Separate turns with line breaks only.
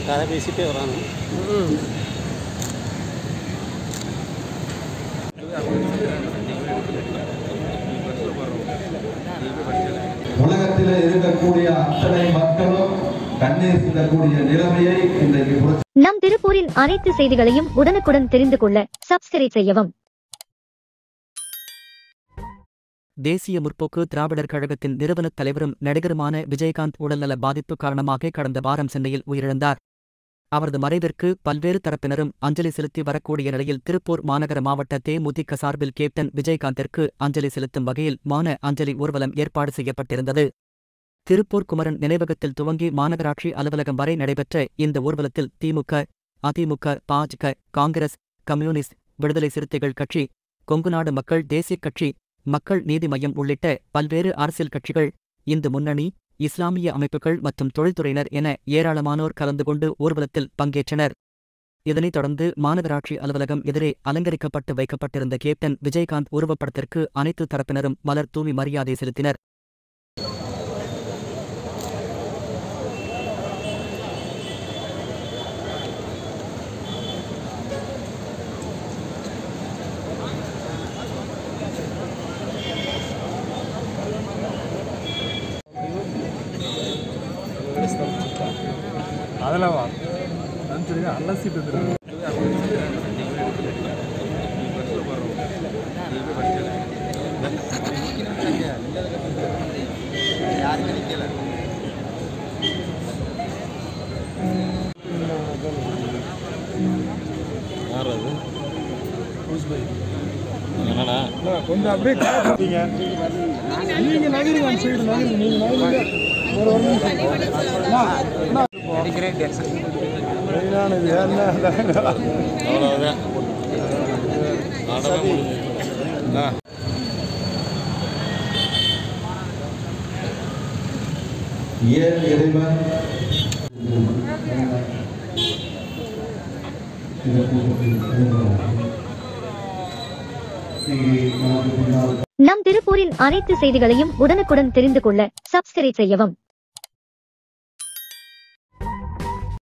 கதை பேசிட்டே வராங்க.
உலகத்தில் இருக்கக்கூடிய அத்தனை மக்களும் கண்ணீர் சிந்தக்கூடிய நிலைமையை இன்றைக்கு
நம் திருப்பூரின் அனைத்து செய்திகளையும் உடனுக்குடன் தெரிந்து கொள்ள சப்ஸ்கிரைப் செய்யவும்.
தேசிய முற்போக்கு திராவிடர் கழகத்தின் நிறுவனத் தலைவரும் நடிகருமான விஜயகாந்த் உடல்நல பாதிப்பு காரணமாக கடந்த வாரம் சென்னையில் உயிரிழந்தார். அவரது மறைவிற்கு பல்வேறு தரப்பினரும் அஞ்சலி செலுத்தி வரக்கூடிய நிலையில் திருப்பூர் மாநகர மாவட்ட தேமுதிக சார்பில் கேப்டன் விஜயகாந்திற்கு அஞ்சலி செலுத்தும் வகையில் மௌன அஞ்சலி ஊர்வலம் ஏற்பாடு செய்யப்பட்டிருந்தது. திருப்பூர் குமரன் நினைவகத்தில் துவங்கி மாநகராட்சி அலுவலகம் வரை நடைபெற்ற இந்த ஊர்வலத்தில் திமுக, அதிமுக, பாஜக, காங்கிரஸ், கம்யூனிஸ்ட், விடுதலை சிறுத்தைகள் கட்சி, கொங்குநாடு மக்கள் தேசியக் கட்சி, மக்கள் நீதி மய்யம் உள்ளிட்ட பல்வேறு அரசியல் கட்சிகள், இந்து முன்னணி, இஸ்லாமிய அமைப்புகள் மற்றும் தொழில்துறையினர் என ஏராளமானோர் கலந்து கொண்டு ஊர்வலத்தில் பங்கேற்றனர். இதனைத் தொடர்ந்து மாநகராட்சி அலுவலகம் எதிரே அலங்கரிக்கப்பட்டு வைக்கப்பட்டிருந்த கேப்டன் விஜயகாந்த் உருவப்படத்திற்கு அனைத்து தரப்பினரும் மலர் தூவி மரியாதை செலுத்தினர்.
அதெல்லாம் நினச்சிருங்க அலசிட்டு வந்துருக்கு.
யாருமே நிற்கல. யார் அது? என்னடா
கொஞ்சம் அப்படியே காட்டுங்க. நீங்க நகருங்க, அந்த சைடு நகருங்க. நீங்க நகருங்க. ஒரு
நம் திருப்பூரின் அனைத்து செய்திகளையும் உடனுக்குடன் தெரிந்து கொள்ள சப்ஸ்கிரைப் செய்யவும்.